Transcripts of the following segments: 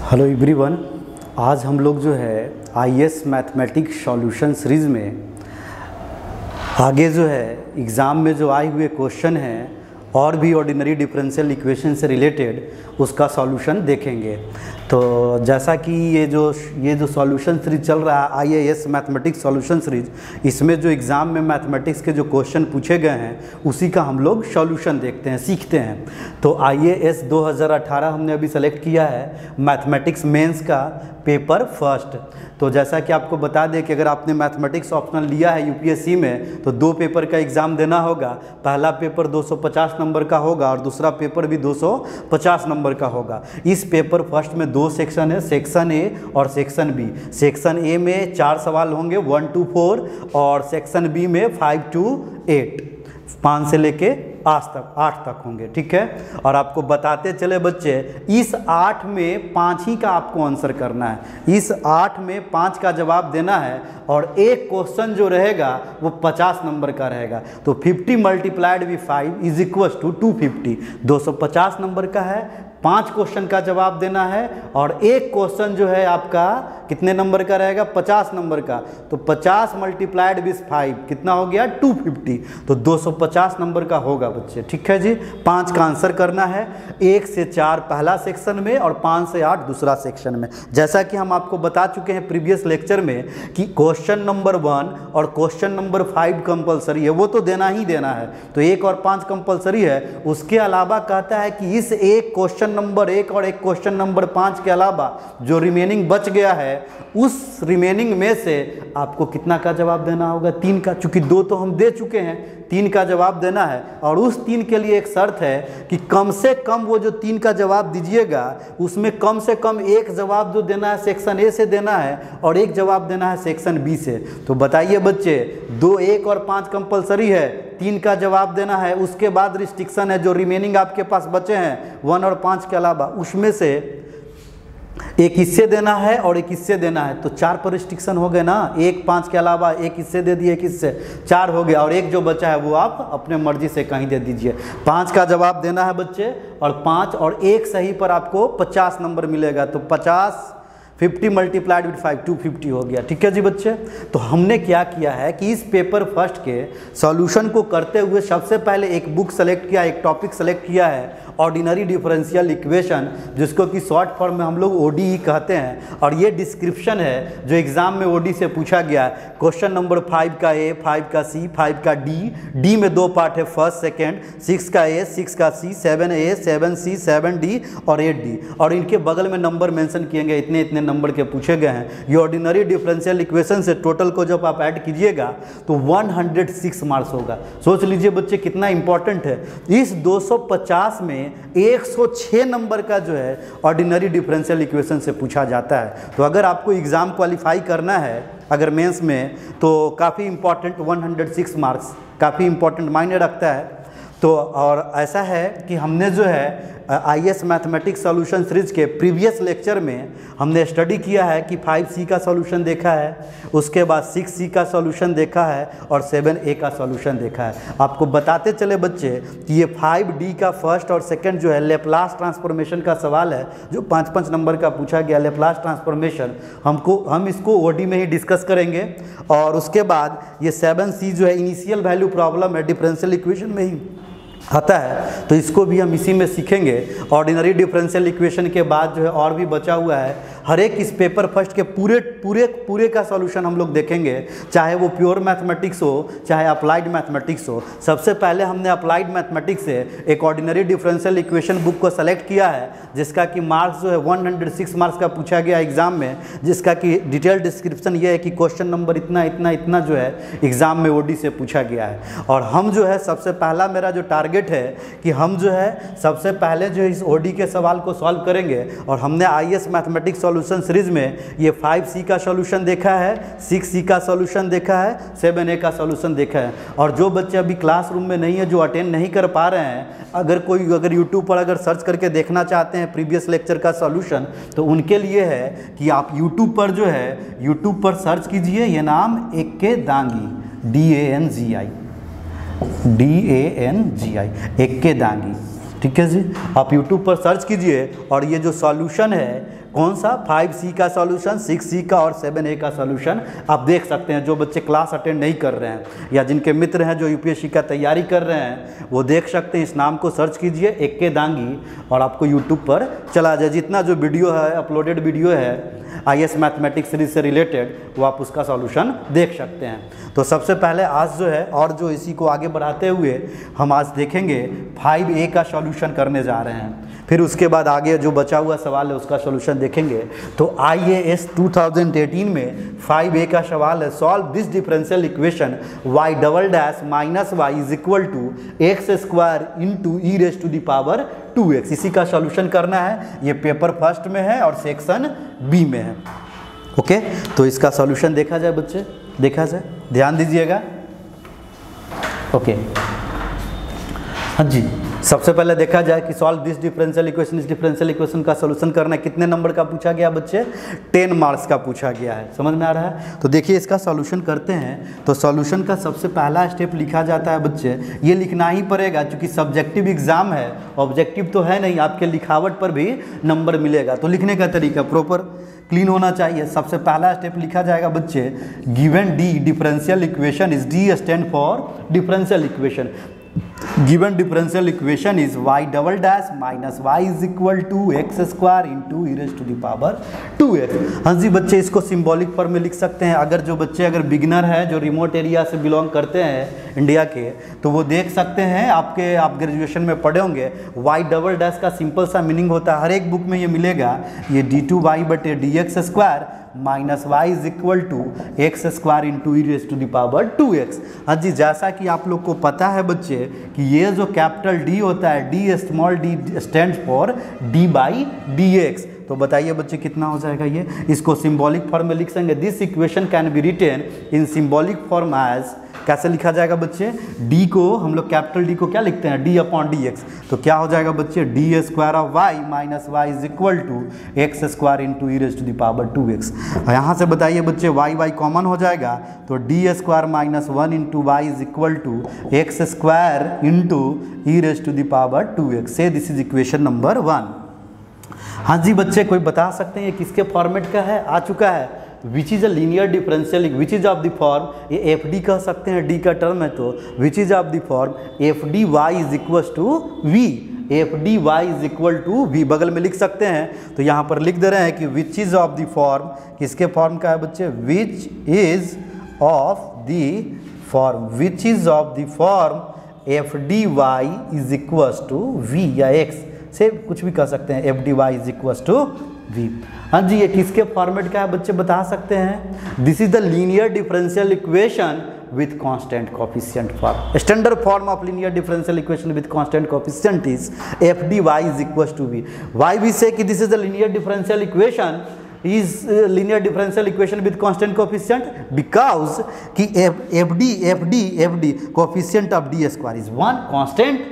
Hello everyone, आज हम लोग जो है आईएएस मैथमेटिक्स सॉल्यूशन सीरीज़ में आगे जो है एग्ज़ाम में जो आए हुए क्वेश्चन हैं और भी ऑर्डिनरी डिफरेंशियल इक्वेशन से रिलेटेड उसका सॉल्यूशन देखेंगे। तो जैसा कि ये जो सॉल्यूशन सीरीज चल रहा है आईएएस मैथमेटिक्स सॉल्यूशन सीरीज, इसमें जो एग्ज़ाम में मैथमेटिक्स के जो क्वेश्चन पूछे गए हैं उसी का हम लोग सॉल्यूशन देखते हैं, सीखते हैं। तो आईएएस 2018 हमने अभी सेलेक्ट किया है मैथमेटिक्स मेंस का पेपर फर्स्ट। तो जैसा कि आपको बता दें कि अगर आपने मैथमेटिक्स ऑप्शनल लिया है यूपीएससी में तो 2 पेपर का एग्ज़ाम देना होगा। पहला पेपर 250 नंबर का होगा और दूसरा पेपर भी 250 नंबर का होगा। इस पेपर फर्स्ट में 2 सेक्शन है, सेक्शन ए और सेक्शन बी। सेक्शन ए में 4 सवाल होंगे 1 to 4 और सेक्शन बी में 5 to 8, 5 से लेके 8 तक होंगे, ठीक है। और आपको बताते चले बच्चे, इस 8 में 5 ही का आपको आंसर करना है। इस 8 में 5 का जवाब देना है और एक क्वेश्चन जो रहेगा वो 50 नंबर का रहेगा। तो 50 multiplied with 5 is equal to 250। 250 number का है, 5 क्वेश्चन का जवाब देना है और एक क्वेश्चन जो है आपका कितने नंबर का रहेगा, 50 नंबर का। तो 50 मल्टीप्लाइड विद 5 कितना हो गया, 250। तो 250 नंबर का होगा बच्चे, ठीक है जी। 5 का आंसर करना है, 1 से 4 पहला सेक्शन में और 5 से 8 दूसरा सेक्शन में। जैसा कि हम आपको बता चुके हैं प्रीवियस लेक्चर में कि क्वेश्चन नंबर 1 और क्वेश्चन नंबर 5 कंपलसरी है, वो तो देना ही देना है। तो 1 और 5 कंपलसरी है। उसके अलावा कहता है कि इस एक क्वेश्चन नंबर 1 और एक क्वेश्चन नंबर 5 के अलावा जो रिमेनिंग बच गया है उस रिमेनिंग में से आपको कितना का जवाब देना होगा, 3 का। चूंकि 2 तो हम दे चुके हैं, 3 का जवाब देना है। और उस 3 के लिए एक शर्त है कि कम से कम वो जो 3 का जवाब दीजिएगा उसमें कम से कम एक जवाब जो देना है सेक्शन ए से देना है और एक जवाब देना है सेक्शन बी से। तो बताइए बच्चे, 2, 1 और 5 कंपलसरी है, 3 का जवाब देना है। उसके बाद रिस्ट्रिक्शन है, जो रिमेनिंग आपके पास बचे हैं 1 और 5 के अलावा, उसमें से एक इससे देना है और एक इससे देना है। तो 4 पर रिस्ट्रिक्शन हो गए ना, 1 5 के अलावा एक इससे दे दिए, एक इससे, 4 हो गया। और एक जो बचा है वो आप अपने मर्जी से कहीं दे दीजिए। 5 का जवाब देना है बच्चे और 5 और 1 सही पर आपको 50 नंबर मिलेगा। तो 50 मल्टीप्लाइड विद 5 250 हो गया, ठीक है जी बच्चे। तो हमने क्या किया है कि इस पेपर फर्स्ट के सॉल्यूशन को करते हुए सबसे पहले एक बुक सेलेक्ट किया, एक टॉपिक सेलेक्ट किया है ऑर्डिनरी डिफरेंशियल इक्वेशन, जिसको कि शॉर्ट फॉर्म में हम लोग ओडीई कहते हैं। और ये डिस्क्रिप्शन है जो एग्जाम में ओडी से पूछा गया है। क्वेश्चन नंबर 5 का ए, 5 का सी, 5 का डी में 2 पार्ट है, फर्स्ट सेकेंड, 6 का ए, 6 का सी, 7A, 7C, 7D और 8D। और इनके बगल में नंबर मेंशन किए गए, इतने इतने नंबर के पूछे गए हैं। ये ऑर्डिनरी डिफरेंशियल इक्वेशन से टोटल को जब आप ऐड कीजिएगा तो 106 मार्क्स होगा। सोच लीजिए बच्चे कितना इंपॉर्टेंट है। इस 250 में 106 नंबर का जो है ऑर्डिनरी डिफरेंशियल इक्वेशन से पूछा जाता है। तो अगर आपको एग्ज़ाम क्वालिफाई करना है अगर मेंस में, तो काफ़ी इंपॉर्टेंट 106 मार्क्स काफ़ी इंपॉर्टेंट मायने रखता है। तो और ऐसा है कि हमने जो है आईएएस मैथमेटिक्स सॉल्यूशन सीरीज के प्रीवियस लेक्चर में हमने स्टडी किया है कि 5C का सॉल्यूशन देखा है, उसके बाद 6C का सॉल्यूशन देखा है और 7A का सॉल्यूशन देखा है। आपको बताते चले बच्चे कि ये 5D का फर्स्ट और सेकंड जो है लेप्लास ट्रांसफॉर्मेशन का सवाल है, जो 5-5 नंबर का पूछा गया लेप्लास ट्रांसफॉर्मेशन, हम इसको ओडी में ही डिस्कस करेंगे। और उसके बाद ये 7C जो है इनिशियल वैल्यू प्रॉब्लम है, डिफरेंशियल इक्वेशन में ही आता है, तो इसको भी हम इसी में सीखेंगे। ऑर्डिनरी डिफरेंशियल इक्वेशन के बाद जो है और भी बचा हुआ है, हर एक इस पेपर फर्स्ट के पूरे का सॉल्यूशन हम लोग देखेंगे, चाहे वो प्योर मैथमेटिक्स हो चाहे अप्लाइड मैथमेटिक्स हो। सबसे पहले हमने अप्लाइड मैथमेटिक्स से एक ऑर्डिनरी डिफरेंशियल इक्वेशन बुक को सेलेक्ट किया है, जिसका कि मार्क्स जो है 106 मार्क्स का पूछा गया एग्जाम में, जिसका कि डिटेल डिस्क्रिप्शन ये है कि क्वेश्चन नंबर इतना इतना इतना जो है एग्जाम में ओडी से पूछा गया है। और हम जो है सबसे पहला मेरा जो टारगेट है कि हम जो है सबसे पहले जो इस ओडी के सवाल को सॉल्व करेंगे। और हमने आईएएस मैथमेटिक्स सॉल्यूशन सीरीज में ये 5C का सॉल्यूशन देखा है, 6C का सॉल्यूशन देखा है, 7A का सॉल्यूशन देखा है। और जो बच्चे अभी क्लासरूम में नहीं है, जो अटेंड नहीं कर पा रहे हैं, अगर यूट्यूब पर अगर सर्च करके देखना चाहते हैं प्रीवियस लेक्चर का सॉल्यूशन, तो उनके लिए है कि आप यूट्यूब पर जो है यूट्यूब पर सर्च कीजिए, ये नाम एक्के दांगी, DANGI एक्के दांगी, ठीक है जी। आप यूट्यूब पर सर्च कीजिए और ये जो सॉल्यूशन है कौन सा 5C का सॉल्यूशन, 6C का और 7A का सॉल्यूशन आप देख सकते हैं। जो बच्चे क्लास अटेंड नहीं कर रहे हैं या जिनके मित्र हैं जो यूपीएससी का तैयारी कर रहे हैं वो देख सकते हैं। इस नाम को सर्च कीजिए एक्के दांगी और आपको यूट्यूब पर चला जाए। जितना जो वीडियो है, अपलोडेड वीडियो है IAS मैथमेटिक्स सीरीज से रिलेटेड, वो आप उसका सॉल्यूशन देख सकते हैं। तो सबसे पहले आज जो है, और जो इसी को आगे बढ़ाते हुए हम आज देखेंगे 5A का सॉल्यूशन करने जा रहे हैं। फिर उसके बाद आगे जो बचा हुआ सवाल है उसका सॉल्यूशन देखेंगे। तो IAS 2018 में 5A का सवाल है, solve this differential equation y double dash minus Y is equal to X square into E raise to the power 2x। इसी का सॉल्यूशन करना है। ये पेपर फर्स्ट में है और सेक्शन बी में है। ओके, तो इसका सॉल्यूशन देखा जाए बच्चे, देखा जाए, ध्यान दीजिएगा। ओके, हाँ जी, सबसे पहले देखा जाए कि सॉल्व दिस डिफरेंशियल इक्वेशन, इस डिफरेंशियल इक्वेशन का सॉल्यूशन करना है। कितने नंबर का पूछा गया बच्चे? 10 मार्क्स का पूछा गया है। समझ में आ रहा है? तो देखिए इसका सॉल्यूशन करते हैं। तो सॉल्यूशन का सबसे पहला स्टेप लिखा जाता है बच्चे, ये लिखना ही पड़ेगा क्योंकि सब्जेक्टिव एग्जाम है, ऑब्जेक्टिव तो है नहीं, आपके लिखावट पर भी नंबर मिलेगा। तो लिखने का तरीका प्रॉपर क्लीन होना चाहिए। सबसे पहला स्टेप लिखा जाएगा बच्चे, given D differential equation is, D stand for differential equation. Given differential equation is y double dash minus y is equal to x square into e raised to the power 2x। हाँ जी बच्चे, इसको symbolic form में लिख सकते हैं। अगर जो बच्चे अगर बिगिनर है, जो रिमोट एरिया से बिलोंग करते हैं इंडिया के, तो वो देख सकते हैं। आप ग्रेजुएशन में पढ़े होंगे y डबल डैश का सिंपल सा मीनिंग होता है, हर एक बुक में ये मिलेगा, ये d2y बटे dx square minus Y is equal to X square into E raise to the power 2x। हाँ जी, जैसा कि आप लोग को पता है बच्चे कि ये जो कैपिटल डी होता है, D small D stand for D by D X. तो बताइए बच्चे कितना हो जाएगा ये? इसको सिंबॉलिक फॉर्म में लिख सकेंगे। This equation can be written in symbolic form as, कैसे लिखा जाएगा बच्चे? डी को हम लोग कैपिटल डी को क्या लिखते हैं? D upon D X. तो क्या हो जाएगा बच्चे? D square of Y minus Y is equal to X square into E raise to the power 2x। यहाँ से बताइए बच्चे वाई वाई कॉमन हो जाएगा, तो D square minus 1 into Y is equal to X square into E raise to the power 2x। से this is equation number 1। हाँ जी बच्चे, कोई बता सकते हैं ये किसके फॉर्मेट का है? आ चुका है which is a linear differential, which is of the form, ये एफ डी कह सकते हैं, डी का टर्म है, तो which is of the form F D Y is equal to V, F D Y is equal to V बगल में लिख सकते हैं। तो यहाँ पर लिख दे रहे हैं कि which is of the form, किसके फॉर्म का है बच्चे? Which is of the form, which is of the form F D Y is equal to V, या एक्स से कुछ भी कह सकते हैं, F D Y is equal to V. हाँ जी, ये किसके फॉर्मेट का है बच्चे बता सकते हैं? This is the linear differential equation with constant coefficient form. Standard form of linear differential equation with constant coefficient is F D Y is equal to V. Y V से कि this is the linear differential equation is linear differential equation with constant coefficient because कि FD coefficient of d square is 1 constant,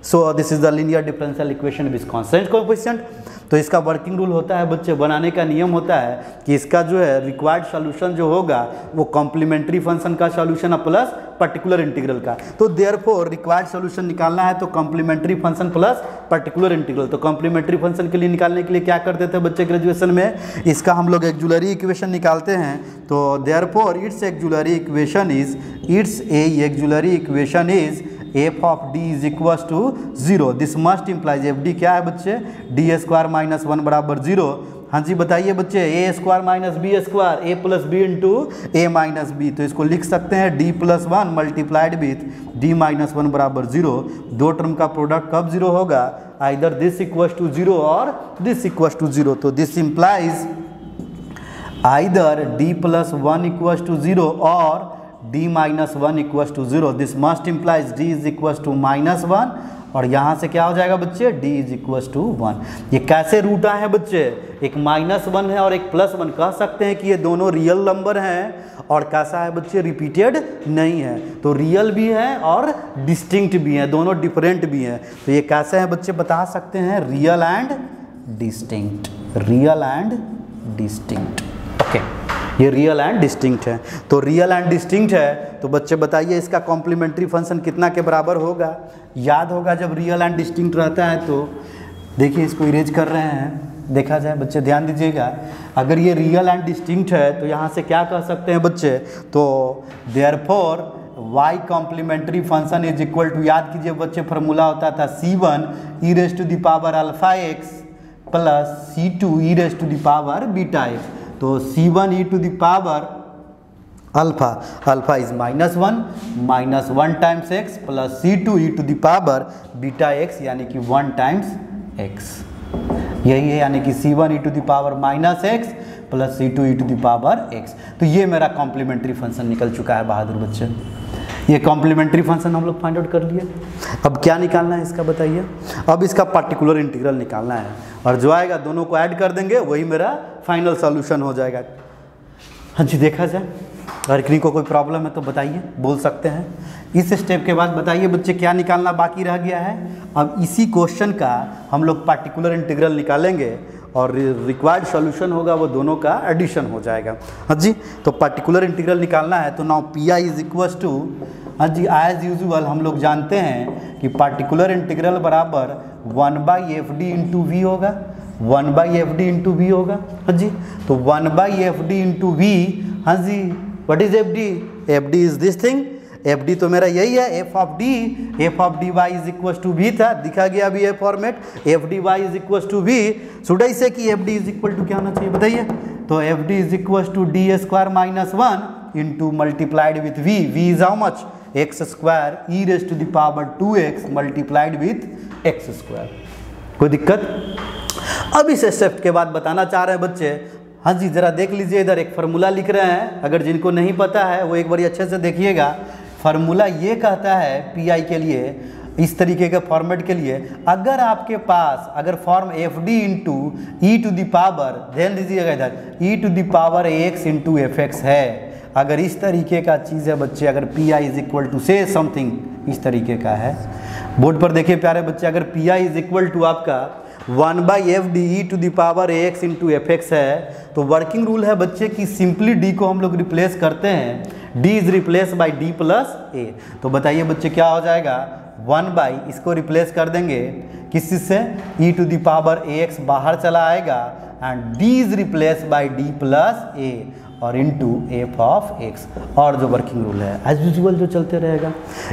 so this is the linear differential equation with constant coefficient। तो इसका working rule होता है बच्चे, बनाने का नियम होता है कि इसका जो है रिक्वायर्ड सॉल्यूशन जो होगा वो कॉम्प्लीमेंट्री फंक्शन का सॉल्यूशन प्लस पर्टिकुलर इंटीग्रल का। तो देयरफॉर रिक्वायर्ड सॉल्यूशन निकालना है तो complementary function plus particular integral. तो कॉम्प्लीमेंट्री फंक्शन के लिए निकालने के लिए क्या करते थे बच्चे ग्रेजुएशन में? इसका हम लोग एक्जुलरी इक्वेशन निकालते हैं। तो therefore its auxiliary equation is, its auxiliary equation is F of D is equal to 0। This must implies, F D क्या है बच्चे? डी स्क्वायर माइनस 1 बराबर 0। हाँ जी बताइए बच्चे, A square minus B square, A plus B into A minus B. तो इसको लिख सकते हैं D plus 1 multiplied with D minus 1 बराबर 0। दो टर्म का प्रोडक्ट कब 0 होगा? आइदर दिस इक्वल टू 0 और दिस इक्वल टू 0। तो this implies either D plus 1 equal to 0 और d minus 1 equal to 0। This must implies d is equal to minus 1 और यहाँ से क्या हो जाएगा बच्चे? d is equal to 1। ये कैसे रूट आए हैं बच्चे? एक माइनस 1 है और एक प्लस 1, कह सकते हैं कि ये दोनों रियल नंबर हैं और कैसा है बच्चे? रिपीटेड नहीं है। तो रियल भी है और डिस्टिंक्ट भी है, दोनों डिफरेंट भी हैं। तो ये कैसे हैं बच्चे बता सकते हैं? Real and distinct, real and distinct. Okay, ये रियल एंड डिस्टिंक्ट है। तो रियल एंड डिस्टिंक्ट है तो बच्चे बताइए इसका कॉम्प्लीमेंट्री फंक्शन कितना के बराबर होगा? याद होगा जब रियल एंड डिस्टिंक्ट रहता है तो देखिए इसको इरेज कर रहे हैं। देखा जाए बच्चे ध्यान दीजिएगा, अगर ये रियल एंड डिस्टिंक्ट है तो यहाँ से क्या कह सकते हैं बच्चे, तो therefore y complementary function is equal to, याद कीजिए बच्चे फार्मूला होता था c1 e raise to the power alpha x plus c2 e raise to the power beta x। तो c1 e to the power alpha, alpha is -1 times x plus c2 e to the power beta x यानी कि 1 times x, यही है, यानी कि c1 e to the power -x plus c2 e to the power x। तो ये मेरा complementary function निकल चुका है बहादुर बच्चे, ये कॉम्प्लीमेंट्री फंक्शन हम लोग फाइंड आउट कर लिए। अब क्या निकालना है इसका बताइए, अब इसका पार्टिकुलर इंटीग्रल निकालना है और जो आएगा दोनों को ऐड कर देंगे, वही मेरा फाइनल सॉल्यूशन हो जाएगा। हाँ जी, देखा जाए, अगर किसी को कोई प्रॉब्लम है तो बताइए, बोल सकते हैं। इस स्टेप के बाद बताइए बच्चे क्या निकालना बाकी रह गया है। अब इसी क्वेश्चन का हम लोग पार्टिकुलर इंटीग्रल निकालेंगे और रिक्वायर्ड सॉल्यूशन होगा वो दोनों का एडिशन हो जाएगा। हाँ जी, तो पार्टिकुलर इंटीग्रल निकालना है तो now P I is equal to, हाँ जी, एज यूजुअल हम लोग जानते हैं कि पार्टिकुलर इंटीग्रल बराबर 1/fd इंटू वी होगा, 1/fd इंटू वी होगा। हाँ जी, तो 1/fd इंटू वी, हाँ जी, what is FD, FD is this thing, FD तो मेरा यही है, F of D Y is equal to V था, दिखा गया अभी ये format, F D Y is equal to V. Should I say कि F D is equal to क्या होना चाहिए बताइए, तो F D is equal to D square -1 into multiplied with V, V is how much, X square E raise to the power 2x multiplied with x square. कोई दिक्कत? अब इस step के बाद बताना चाह रहे हैं बच्चे, हाँ जी, जरा देख लीजिए, इधर एक फार्मूला लिख रहे हैं, अगर जिनको नहीं पता है वो एक बार अच्छे से देखिएगा। फार्मूला ये कहता है पी आई के लिए, इस तरीके के फॉर्मेट के लिए, अगर आपके पास अगर form F D into E to the power, ध्यान दीजिएगा इधर, E to the power x into F x है, अगर इस तरीके का चीज़ है बच्चे, अगर P I is equal to से समथिंग इस तरीके का है, बोर्ड पर देखिए प्यारे बच्चे, अगर P I is equal to आपका 1/fd e to the power x into F x है, तो वर्किंग रूल है बच्चे कि सिंपली डी को हम लोग रिप्लेस करते हैं, D is replace by D plus A. तो बताइए बच्चे क्या हो जाएगा, 1/ इसको रिप्लेस कर देंगे किस चीज़ से, E to the power X बाहर चला आएगा and D is replace by D plus A और इनटू एफ ऑफ एक्स, और जो वर्किंग रूल है एज यूजुअल जो चलते रहेगा,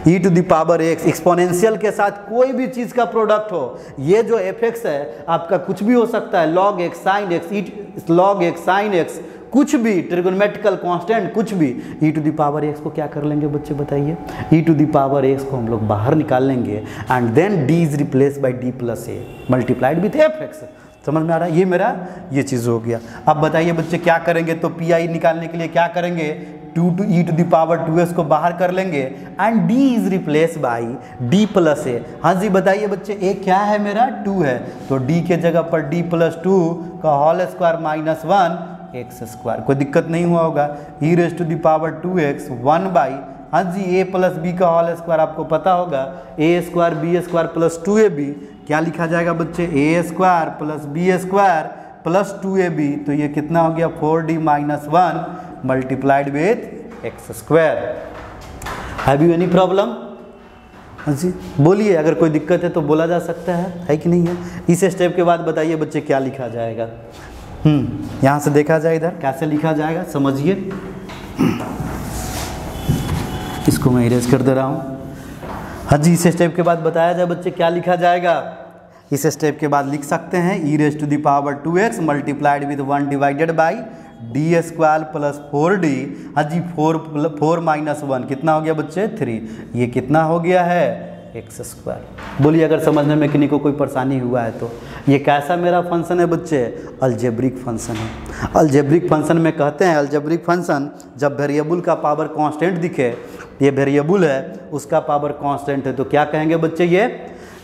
E to the power X exponential के साथ कोई भी चीज़ का प्रोडक्ट हो, ये जो एफ एक्स है आपका कुछ भी हो सकता है, log x sine x, log x sine x, कुछ भी ट्रिगोनोमेट्रिकल कांस्टेंट, कुछ भी, e to the power x को क्या कर लेंगे बच्चे बताइए, e to the power x को हम लोग बाहर निकाल लेंगे and then D is replace by D plus a multiplied with f x. समझ में आ रहा है, ये मेरा ये चीज़ हो गया। अब बताइए बच्चे क्या करेंगे, तो पी आई निकालने के लिए क्या करेंगे, 2 two E to the power 2s को बाहर कर लेंगे and d is replace by d plus A. हाँ जी बताइए बच्चे, ए क्या है मेरा 2 है, तो d के जगह पर d प्लस 2 का होल स्क्वायर -1 एक्स स्क्वायर, कोई दिक्कत नहीं हुआ होगा, E raise to the power 2x 1/, हाँ जी, ए प्लस बी का होल स्क्वायर आपको पता होगा, A square B square plus 2ab, क्या लिखा जाएगा बच्चे, A square plus B square plus 2ab, तो ये कितना हो गया 4d - 1 multiplied with x square. Have you any problem? हाँ जी बोलिए, अगर कोई दिक्कत है तो बोला जा सकता है कि नहीं है। इस स्टेप के बाद बताइए बच्चे क्या लिखा जाएगा, यहाँ से देखा जाए, इधर कैसे लिखा जाएगा समझिए, इसको मैं इरेज कर दे रहा हूँ। हाँ जी, इस स्टेप के बाद बताया जाए बच्चे क्या लिखा जाएगा, इस स्टेप के बाद लिख सकते हैं e raise to the power 2x multiplied with 1 divided by D square plus 4d, हाँ जी 4 - 1 कितना हो गया बच्चे 3, ये कितना हो गया है एक्स स्क्वायर। बोलिए अगर समझने में किसी को कोई परेशानी हुआ है तो। ये कैसा मेरा फंक्शन है बच्चे, अलजेब्रिक फंक्शन है। अलजेब्रिक फंक्शन में कहते हैं, अलजेब्रिक फंक्शन जब वेरिएबल का पावर कांस्टेंट दिखे, ये वेरिएबल है उसका पावर कांस्टेंट है, तो क्या कहेंगे बच्चे,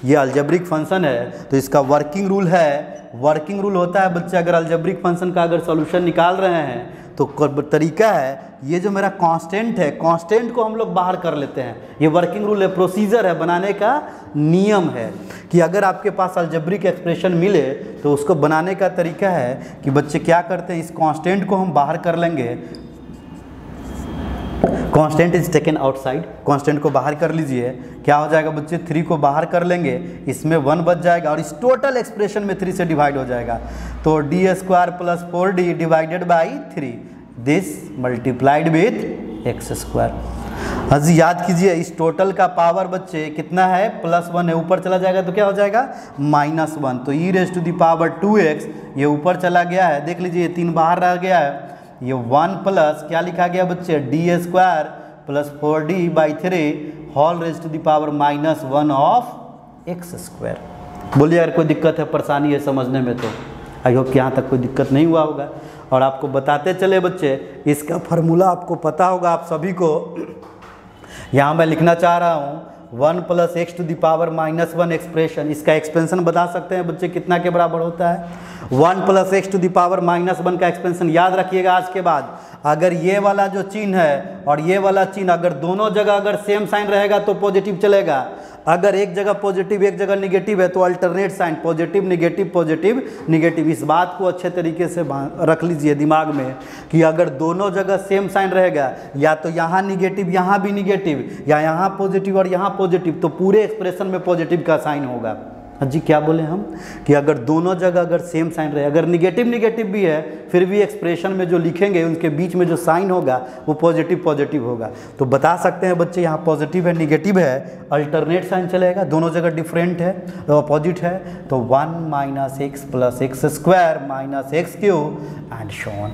ये अलजेब्रिक फंक्शन है, तो इसका वर्किंग रूल है, वर्किंग रूल होता है बच्चे, अगर अलजेब्रिक फंक्शन का अगर सॉल्यूशन निकाल रहे हैं तो तरीका है, ये जो मेरा कांस्टेंट है, कांस्टेंट को हम लोग बाहर कर लेते हैं, ये वर्किंग रूल है, प्रोसीजर है, बनाने का नियम है कि अगर आपके पास अलजेब्रिक एक्सप्रेशन मिले तो उसको बनाने का तरीका है कि बच्चे क्या करते हैं, इस कांस्टेंट को हम बाहर कर लेंगे, constant is taken outside, constant को बाहर कर लीजिए, क्या हो जाएगा बच्चे 3 को बाहर कर लेंगे, इसमें 1 बच जाएगा और इस टोटल एक्सप्रेशन में 3 से डिवाइड हो जाएगा, तो D square plus 4d divided by 3, this multiplied with x square. हाँ जी, याद कीजिए इस टोटल का पावर बच्चे कितना है, +1 है, ऊपर चला जाएगा तो क्या हो जाएगा -1, तो e raise to the power 2x ये ऊपर चला गया है, देख लीजिए 3 बाहर रह गया है, ये 1 प्लस क्या लिखा गया बच्चे D square plus 4d by 3 whole raise to the power -1 of x square. बोलिए अगर कोई दिक्कत है, परेशानी है समझने में तो आई होप कि यहाँ तक कोई दिक्कत नहीं हुआ होगा। और आपको बताते चले बच्चे, इसका फार्मूला आपको पता होगा आप सभी को, यहाँ मैं लिखना चाह रहा हूँ 1 plus x to the power -1 expression, इसका एक्सपेंशन बता सकते हैं बच्चे कितना के बराबर होता है, 1 plus x to the power -1 का एक्सपेंशन याद रखिएगा। आज के बाद अगर ये वाला जो चिन्ह है और ये वाला चिन्ह अगर दोनों जगह अगर सेम साइन रहेगा तो पॉजिटिव चलेगा, अगर एक जगह पॉजिटिव एक जगह निगेटिव है तो अल्टरनेट साइन, पॉजिटिव निगेटिव। इस बात को अच्छे तरीके से रख लीजिए दिमाग में कि अगर दोनों जगह सेम साइन रहेगा, या तो यहाँ निगेटिव यहाँ भी निगेटिव, या यहाँ पॉजिटिव और यहाँ पॉजिटिव, तो पूरे एक्सप्रेशन में पॉजिटिव का साइन होगा। हाँ जी, क्या बोले हम कि अगर दोनों जगह अगर सेम साइन रहे, अगर निगेटिव भी है फिर भी एक्सप्रेशन में जो लिखेंगे उनके बीच में जो साइन होगा वो पॉजिटिव होगा। तो बता सकते हैं बच्चे यहाँ पॉजिटिव है निगेटिव है, अल्टरनेट साइन चलेगा, दोनों जगह डिफरेंट है अपोजिट है, तो 1 - x plus x square minus x cube and so on,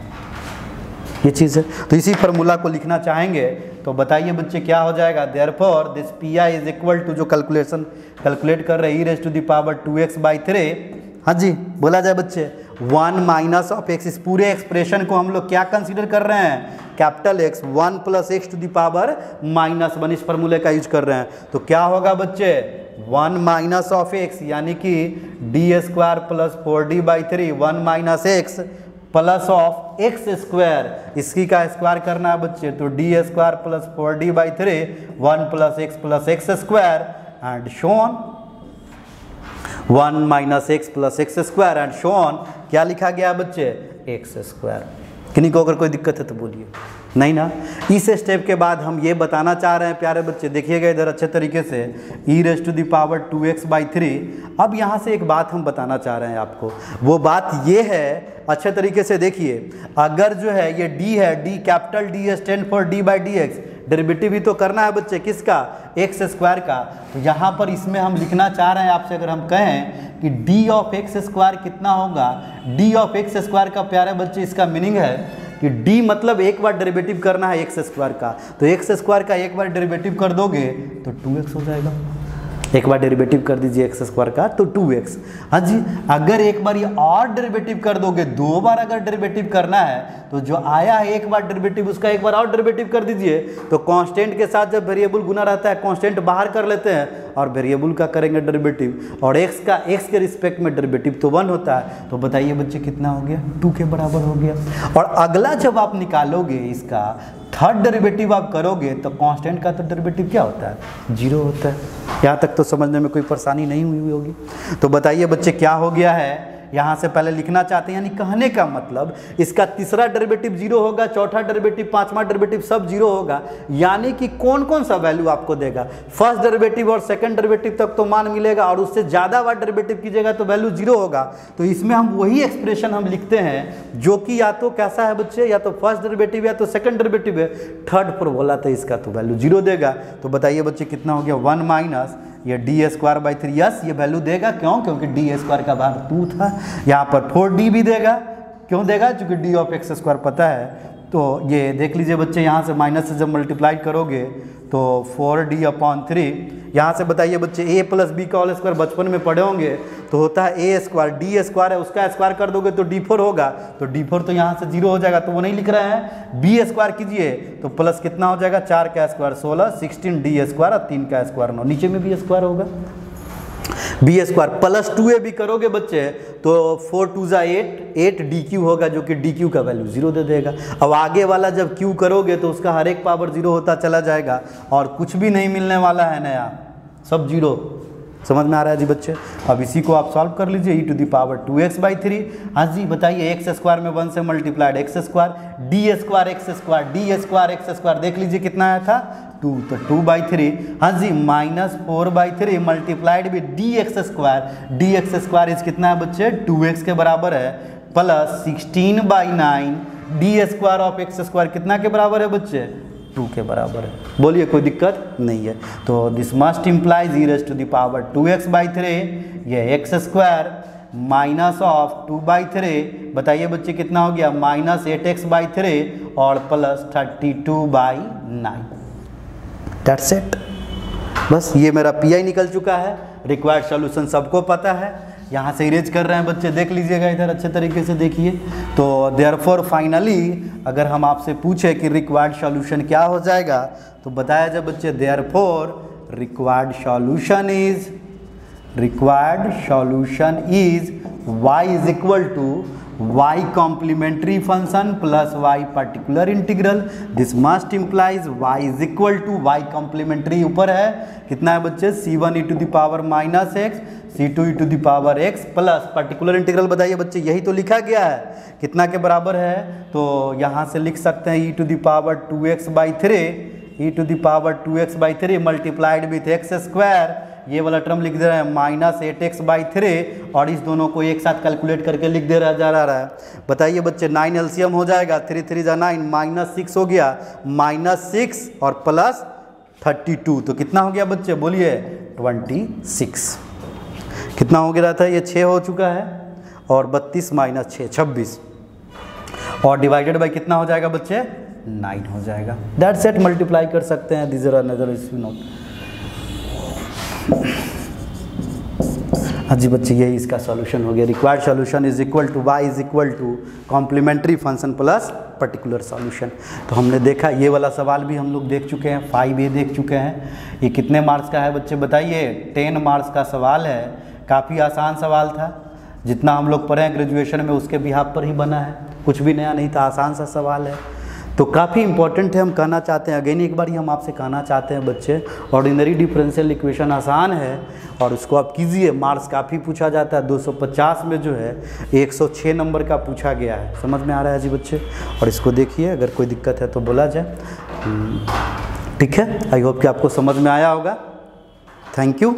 ये चीज़ है। तो इसी फार्मूला को लिखना चाहेंगे तो बताइए बच्चे क्या हो जाएगा, therefore this P I is equal to, जो कैलकुलेट कर रहे हैं e raise to the power 2x by 3, हाँ जी बोला जाए बच्चे 1 माइनस ऑफ x, इस पूरे एक्सप्रेशन को हम लोग क्या कंसीडर कर रहे हैं, capital X, 1 plus x to the power -1, इस फार्मूले का यूज कर रहे हैं। तो क्या होगा बच्चे 1 माइनस ऑफ x यानी कि D square plus 4d by 3, 1 minus x plus of x square, इसकी का स्क्वायर करना है बच्चे, तो D square plus 4d by 3, 1 plus x square and so on, 1 minus x plus x square and so on, क्या लिखा गया बच्चे एक्स स्क्वायर। किन्हीं को अगर कोई दिक्कत है तो बोलिए, नहीं ना। इस स्टेप के बाद हम ये बताना चाह रहे हैं प्यारे बच्चे, देखिएगा इधर अच्छे तरीके से, e raise to the power 2x by 3। अब यहाँ से एक बात हम बताना चाह रहे हैं आपको, वो बात ये है, अच्छे तरीके से देखिए, अगर जो है ये d है, d capital D stand for d by D X, derivative ही तो करना है बच्चे किसका, एक्स स्क्वायर का। तो यहाँ पर इसमें हम लिखना चाह रहे हैं आपसे, अगर हम कहें कि d ऑफ एक्स स्क्वायर कितना होगा, d ऑफ एक्स स्क्वायर का प्यारे बच्चे इसका मीनिंग है कि d मतलब एक बार डेरिवेटिव करना है एक्स स्क्वायर का, तो एक्स स्क्वायर का एक बार डेरिवेटिव कर दोगे तो 2x हो जाएगा, एक बार डेरिवेटिव कर दीजिए एक्स स्क्वायर का तो 2x। हाँ जी, अगर एक बार ये और डेरिवेटिव कर दोगे, 2 बार अगर डेरिवेटिव करना है तो जो आया है एक बार डेरिवेटिव उसका एक बार और डेरिवेटिव कर दीजिए। तो कांस्टेंट के साथ जब वेरिएबल गुना रहता है कांस्टेंट बाहर कर लेते हैं और वेरिएबल का करेंगे डेरिवेटिव, और एक्स के रिस्पेक्ट में डेरिवेटिव तो 1 होता है। तो बताइए बच्चे कितना हो गया, 2 के बराबर हो गया। और अगला जब आप निकालोगे इसका थर्ड डेरिवेटिव आप करोगे तो कांस्टेंट का तो डेरिवेटिव क्या होता है, 0 होता है। यहाँ तक तो समझने में कोई परेशानी नहीं हुई होगी। तो बताइए बच्चे क्या हो गया है, यहाँ से पहले लिखना चाहते हैं, यानी कहने का मतलब इसका तीसरा डेरिवेटिव 0 होगा, चौथा डेरिवेटिव, पांचवा डेरिवेटिव सब 0 होगा। यानी कि कौन कौन सा वैल्यू आपको देगा, फर्स्ट डेरिवेटिव और सेकंड डेरिवेटिव तक तो मान मिलेगा, और उससे ज़्यादा बार डेरिवेटिव कीजिएगा तो वैल्यू 0 होगा। तो इसमें हम वही एक्सप्रेशन हम लिखते हैं जो कि या तो कैसा है बच्चे, या तो फर्स्ट डेरिवेटिव या तो सेकंड डेरिवेटिव है, थर्ड पर बोला तो इसका तो वैल्यू 0 देगा। तो बताइए बच्चे कितना हो गया, 1 माइनस ये डी स्क्वायर बाई 3, यस ये वैल्यू देगा, क्यों, क्योंकि डी स्क्वायर का बाहर 2 था। यहाँ पर 4d भी देगा, क्यों देगा, क्योंकि डी ऑफ एक्स स्क्वायर पता है। तो ये देख लीजिए बच्चे, यहाँ से माइनस से जब मल्टीप्लाई करोगे तो 4d अपॉन 3, यहाँ से बताइए बच्चे a प्लस बी का होल स्क्वायर बचपन में पढ़े होंगे तो होता है a स्क्वायर, डी स्क्वायर है उसका स्क्वायर कर दोगे तो d4 होगा, तो d4 तो यहाँ से 0 हो जाएगा, तो वो नहीं लिख रहे हैं। b स्क्वायर कीजिए तो प्लस कितना हो जाएगा, 4 का स्क्वायर 16, 16 डी स्क्वायर और 3 का स्क्वायर 9, नीचे में भी स्क्वायर होगा, बी स्क्वायर प्लस 2a भी करोगे बच्चे तो 4 2 जा 8 डी क्यू होगा, जो कि डी क्यू का वैल्यू 0 दे देगा। अब आगे वाला जब क्यू करोगे तो उसका हर एक पावर 0 होता चला जाएगा और कुछ भी नहीं मिलने वाला है नया, सब 0। समझ में आ रहा है जी बच्चे। अब इसी को आप सॉल्व कर लीजिए, e⁻²x/3। हाँ जी बताइए, एक्स स्क्वायर में 1 से multiplied x square, D square x square, D square x square, देख लीजिए कितना आया था 2, तो 2/3। हाँ जी -4/3 multiplied with D x square is कितना है बच्चे 2x के बराबर है, plus 16/9 D square of x square कितना के बराबर है बच्चे 2 के बराबर है। बोलिए कोई दिक्कत नहीं है। तो दिस मस्ट इम्प्लाइज e⁻²x/3, ये एक्स स्क्वायर माइनस ऑफ 2/3, बताइए बच्चे कितना हो गया -8x/3 और प्लस 32/9। दैट्स इट, बस ये मेरा पीआई निकल चुका है। रिक्वायर्ड सॉल्यूशन सबको पता है, यहाँ से इरेज कर रहे हैं बच्चे, देख लीजिएगा इधर अच्छे तरीके से देखिए। तो देयरफॉर फाइनली अगर हम आपसे पूछे कि रिक्वायर्ड सॉल्यूशन क्या हो जाएगा तो बताया जाए बच्चे, therefore required solution is y is equal to y complementary function plus y particular integral. This must implies y is equal to y complementary ऊपर है कितना है बच्चे c1 e⁻⁻x c2 e⁻x plus particular integral, बताइए बच्चे यही तो लिखा गया है कितना के बराबर है, तो यहाँ से लिख सकते हैं e⁻²x/3 multiplied with x square, ये वाला टर्म लिख दे रहे हैं -8x/3 और इस दोनों को एक साथ कैलकुलेट करके लिख दे रहा जा रहा है। बताइए बच्चे 9 एलसीएम हो जाएगा, 3 3 जा 9, -6 हो गया, -6 और प्लस 32, तो कितना हो गया बच्चे बोलिए 26। कितना हो गया था ये 6 हो चुका है और 32 - 6 26 और डिवाइडेड बाय कितना हो जाएगा बच्चे 9 हो जाएगा। दैट्स इट, मल्टीप्लाई कर सकते हैं। This is another issue note. हाँ जी बच्चे यही इसका सॉल्यूशन हो गया। Required solution is equal to y is equal to complementary function plus particular solution. तो हमने देखा ये वाला सवाल भी हम लोग देख चुके हैं, 5A देख चुके हैं। ये कितने मार्क्स का है बच्चे बताइए, 10 मार्क्स का सवाल है। काफ़ी आसान सवाल था, जितना हम लोग पढ़े हैं ग्रेजुएशन में उसके बिहाफ पर ही बना है, कुछ भी नया नहीं था, आसान सा सवाल है। तो काफ़ी इंपॉर्टेंट है, हम कहना चाहते हैं अगेन एक बार ही हम आपसे कहना चाहते हैं बच्चे, ऑर्डिनरी डिफरेंशियल इक्वेशन आसान है और उसको आप कीजिए। मार्क्स काफ़ी पूछा जाता है, 250 में जो है 106 नंबर का पूछा गया है। समझ में आ रहा है जी बच्चे, और इसको देखिए, अगर कोई दिक्कत है तो बोला जाए। ठीक है, आई होप कि आपको समझ में आया होगा। Thank you.